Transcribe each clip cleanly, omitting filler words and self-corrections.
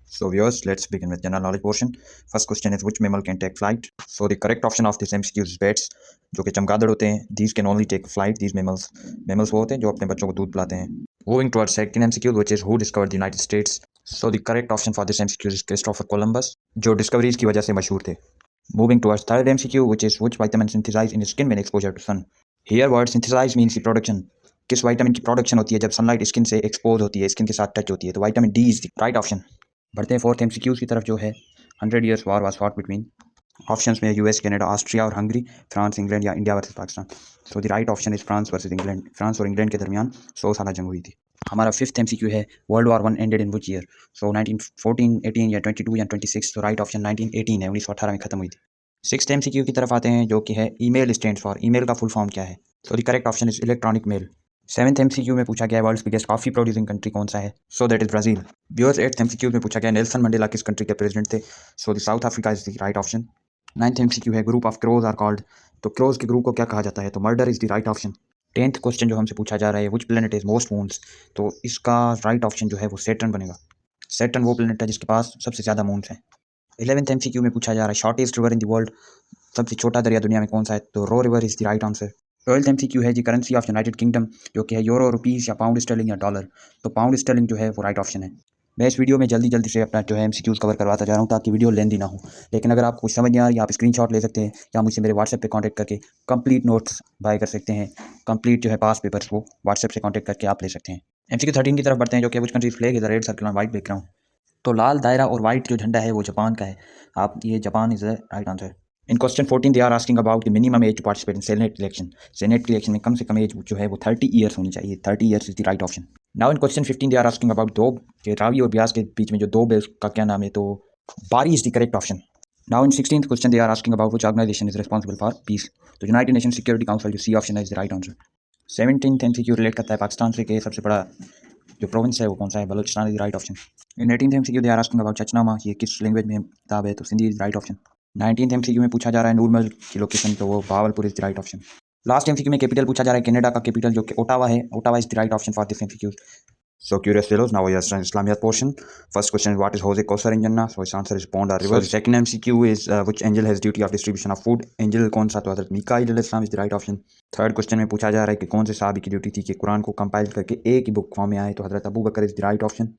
So viewers, let's begin with general knowledge portion. First question is which mammal can take flight? So the correct option of this MCQ is bats, जो कि चमगादड़ होते हैं. These can only take flight. These mammals, mammals वो होते हैं जो अपने बच्चों को दूध पिलाते हैं. Moving towards second MCQ, which is who discovered the United States? So the correct option for this MCQ is Christopher Columbus, जो डिस्कवरीज की वजह से मशहूर थे. Moving towards third MCQ, which is which vitamin synthesize in skin when exposure to sun? Here word synthesize means the production. किस vitamin की production होती है जब सनलाइट स्किन से एक्सपोज होती है, स्किन के साथ टच होती है, तो vitamin D is the right option. बढ़ते हैं फोर्थ एमसीक्यूज की तरफ जो है 100 years war was fought between. Options में यूएस, कनाडा, ऑस्ट्रिया और हंगरी, फ्रांस, इंग्लैंड या India versus Pakistan. So the right option is France versus England. France और इंग्लैंड के दरमियान 100 साल जंग हुई थी. हमारा फिफ्थ एमसीक्यू है world war one ended in which year? So 1914, 18 या 22 या 26. तो राइट ऑप्शन 1918 है, 1918 में खत्म हुई थी. सिक्स्थ एमसीक्यू की तरफ आते हैं जो कि है ईमेल स्टैंड्स फॉर. ईमेल का फुल फॉर्म क्या है? So the correct option is electronic mail. Seventh MCQ में पूछा गया world's biggest coffee producing country कौन सा है? So that is Brazil. Viewers, eighth MCQ में पूछा गया नेल्सन मंडेला किस कंट्री के प्रेसिडेंट थे? So the South Africa is the right option. Ninth MCQ है group of crows are called. तो क्रोज के ग्रुप को क्या कहा जाता है? तो murder is the right option. Tenth question जो हमसे पूछा जा रहा है which planet is most moons? तो इसका राइट ऑप्शन जो है वो सैटर्न बनेगा. सैटर्न वो प्लेनेट है जिसके पास सबसे ज़्यादा मून्स हैं. 11th एमसीक्यू में पूछा जा रहा है shortest river in the world. सबसे छोटा दरिया दुनिया में कौन सा है? तो Roe river is the right answer. 12th MCQ है जी करेंसी ऑफ यूनाइटेड किंगडम, जो कि है यूरो, रुपीज़ या पाउंड स्टर्लिंग या डॉलर. तो पाउंड स्टर्लिंग जो है वो राइट ऑप्शन है. मैं इस वीडियो में जल्दी जल्दी से अपना जो है एमसीक्यूज़ कवर करवाता जा रहा हूँ ताकि वीडियो लेंदी ना हो. लेकिन अगर आपको कुछ समझ नहीं आ रही, आप स्क्रीनशॉट ले सकते हैं या मुझसे मेरे व्हाट्सएप पे कांटेक्ट करके कंप्लीट नोट्स बाय कर सकते हैं. कंप्लीट जो है पास पेपर्स वो व्हाट्सएप से कांटेक्ट करके आप ले सकते हैं. एमसीक्यू 13 की तरफ बढ़ते हैं जो कि which country flag is red circle on white background. तो लाल दायरा और वाइट जो झंडा है वो जापान का है. आप ये Japan is the right answer. In question 14 they are asking about the minimum age to participate in senate election. Senate election में कम से कम एज जो है वो 30 ईयर्स होनी चाहिए. 30 years is the right option. Now in question 15 they are asking about Doab, के रावी और ब्यास के बीच में जो दोब है उसका क्या नाम है? तो Bari is the correct option. Now in 16th question they are asking about which organisation is responsible for peace. तो यूनाइटेड नेशन सिक्योरिटी काउंसिल, जो सी ऑप्शन है, is the right answer. 17th MCQ relate करता है पाकिस्तान से कि सबसे बड़ा जो प्रोविंस है वो कौन सा है? Balochistan is the right option. In 18th MCQ they are asking about Chachnama, ये किस लैंग्वेज में किताब है? तो Sindhi is right option. 19th MCQ में पूछा जा रहा है नूरमल की लोकेशन, तो वो Bahawalpur is the right option. Last MCQ में कैपिटल पूछा जा रहा है कनाडा का कैपिटल जो कि ओटावा है. Ottawa is the right option for this MCQ. So curious fellows, now we are starting Islamiyat portion. First question is what is Jose Kausar in Jannah? So its answer is pond or river. So second MCQ is which angel has duty of distribution of food? Angel कौन सा? तो हज़रत मीकाईल अलैहिस्सलाम is the right option. Third question में पूछा जा रहा है कि कौन से सहाबी की ड्यूटी थी कि कुरान को कंपाइल करके एक ही बुक फॉर्म में आए? तो Hazrat Abu Bakr is the right option.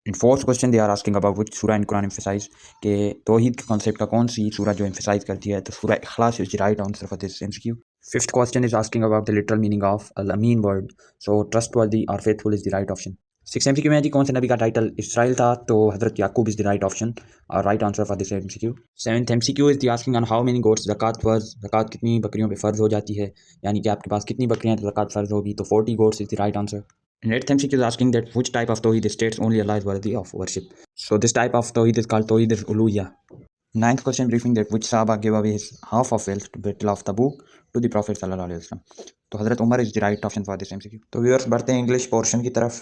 In fourth question they are asking about which सूरा इन कुरान एम्फेसाइज, के तौहीद के कॉन्सेप्ट का कौन सी सूरा जो एम्फेसाइज करती है? तो सूरा इखलास is the right answer for this MCQ. Fifth question is asking about the literal meaning of अल अमीन वर्ड. सो ट्रस्टवर्दी और faithful is the right option. Six MCQ में जी कौन से नबी का टाइटल इसराइल था? तो हज़रत याकूब इज द राइट ऑप्शन और right answer for this MCQ. Seventh MCQ is the asking on how many goats ज़कात फर्ज. ज़कात कितनी बकरियों पे फ़र्ज हो जाती है, यानी कि आपके पास कितनी बकरियां तो ज़कात फ़र्ज होगी? तो 40 goats is the right answer. And eighth MCQ is asking that which type of Tawheed states only Allah is worthy of worship. So this type of Tawheed is called Tawheed al-Uluhiyya. Ninth question briefing that which Sahaba gave away his half of wealth to Battle of Tabuk to the Prophet sallallahu alaihi wasallam. तो हज़रत Umar is the right option for this MCQ. तो viewers बढ़ते हैं English portion की तरफ.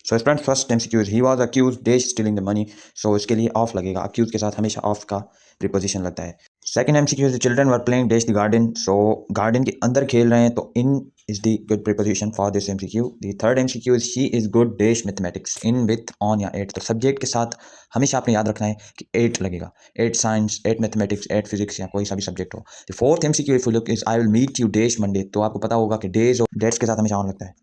So student first MCQ he was accused dash stealing the money. So इसके लिए of लगेगा. अक्यूज के साथ हमेशा ऑफ का प्रीपोजिशन लगता है. Second MCQ the children were playing dash the garden. So garden के अंदर खेल रहे हैं तो in is the good preposition for this MCQ. The third MCQ is she is good dash mathematics. In with on या at. तो subject के साथ हमेशा आपने याद रखना है कि एट लगेगा. At science, at mathematics, at physics या कोई सा भी सब्जेक्ट हो. The fourth MCQ if you look is I will meet you dash Monday. तो आपको पता होगा कि डेज और डेट्स के साथ हमेशा ऑन लगता है.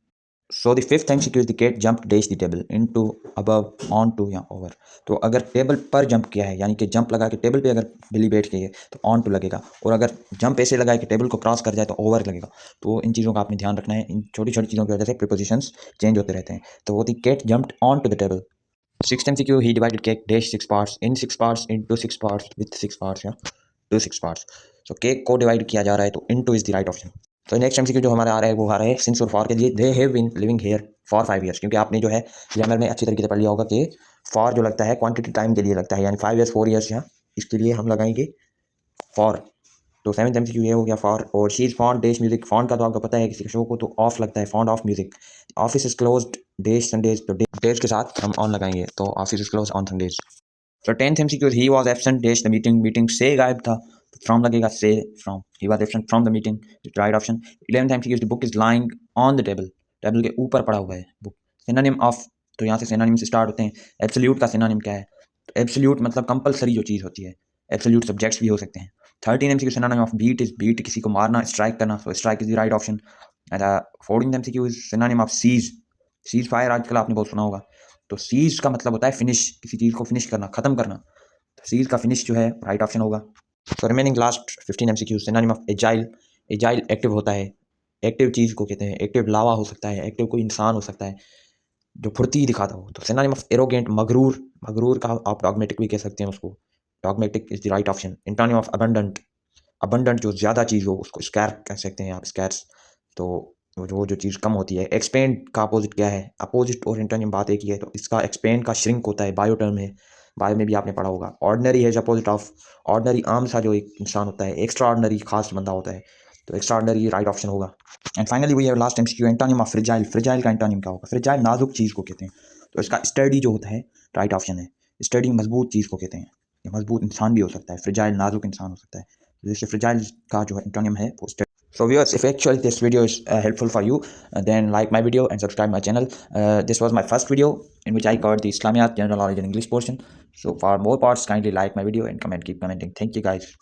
So the fifth MCQ is the cat jump dash the table into, above, onto या ओवर. तो अगर टेबल पर जंप किया है यानी कि जंप लगा के टेबल पे अगर बिल्ली बैठ गई है तो ऑन टू लगेगा, और अगर जंप ऐसे लगाए कि टेबल को क्रॉस कर जाए तो ओवर लगेगा. तो इन चीज़ों का आपने ध्यान रखना है. इन छोटी छोटी चीज़ों की वजह से प्रीपोजिशंस चेंज होते रहते हैं. तो the cat jumped onto the table. Sixth MCQ he divided cake dash 6 parts in 6 parts into 6 parts with 6 parts या टू 6 पार्ट्स. तो केक को डिवाइड किया जा रहा है तो into is the right option. तो नेक्स्ट एमसीक्यू जो हमारा आ रहा है वो आ रहा है सिंस और फॉर के लिए. They have been living here for 5 years. क्योंकि आपने जो है ग्रामर में अच्छी तरीके से पढ़ लिया होगा कि फॉर जो लगता है क्वांटिटी टाइम के लिए लगता है, यानी 5 ईयर्स 4 ईयर्स यहाँ इसके लिए हम लगाएंगे फॉर. तो सेवंथ एमसीक्यू ये हो गया फॉर. और she is fond dash music. Fond का तो आपको पता है किसी शो को तो ऑफ लगता है, fond of music. Office is closed dash Sundays. तो डेज के साथ हम ऑन लगाएंगे तो office is close on Sundays. तो tenth MCQ he was absent dash the meeting. Meeting से गायब था, फ्रॉम लगेगा से from. He was absent from the meeting, right option. 11th MCQ the book is lying on the table. Table के ऊपर पड़ा हुआ है बुक. सिनोनिम ऑफ, तो यहाँ से सिनोनिम से स्टार्ट होते हैं. एब्सोल्यूट का सिनोनिम क्या है? एब्सोल्यूट मतलब कंपलसरी जो चीज़ होती है, एब्सोल्यूट सब्जेक्ट्स भी हो सकते हैं। 13 MCQ synonym of beat is beat किसी को मारना, स्ट्राइक करना, so strike is the right option. And 14 MCQ is synonym of cease fire आजकल आपने बहुत सुना होगा। तो सीज का मतलब होता है फिनिश, किसी चीज़ को फिनिश करना, खत्म करना। तो सीज का फिनिश जो है राइट ऑप्शन होगा। So remaining last 15 MCQ synonym of agile. Agile active होता है, एक्टिव चीज़ को कहते हैं। एक्टिव लावा हो सकता है, एक्टिव कोई इंसान हो सकता है जो फुर्ती दिखाता हो। तो सिनोनिम ऑफ एरोगेंट मगरूर, मगरूर का आप डॉगमेटिक भी कह सकते हैं उसको। Dogmatic is the right option. Antonym of abundant, abundant जो ज़्यादा चीज़ हो उसको स्कैर्स कह सकते हैं आप, स्कैर्स। तो वो जो चीज़ कम होती है। एक्सपेंड का अपोजिट क्या है? अपोजिट और एंटोनिम बात एक ही है, तो इसका एक्सपेंड का श्रिंक होता है, बायो टर्म है, बायो में भी आपने पढ़ा होगा। ऑर्डिनरी है अपोजिट ऑफ ऑर्डिनरी, आम सा जो एक इंसान होता है। एक्स्ट्रा ऑर्डिनरी खास बंदा होता है, तो एक्स्ट्रा ऑर्डिनरी राइट ऑप्शन होगा। And finally we have last MCQ antonym of fragile. Fragile का एंटोनिम क्या होगा? फ्रिजाइल नाजुक चीज़ को कहते हैं, तो इसका स्टडी जो होता है राइट ऑप्शन है। स्टडी मजबूत चीज़ को कहते हैं, ये मजबूत इंसान भी हो सकता है, फ्रिजाइल नाजुक इंसान हो सकता है। जैसे फ्रिजाइल का जो एंटोनिम है वो study. So viewers, if actually this video is helpful for you, then like my video and subscribe my channel. This was my first video in which I covered the Islamiyat, general knowledge and English portion. So for more parts, kindly like my video and comment, keep commenting. Thank you guys.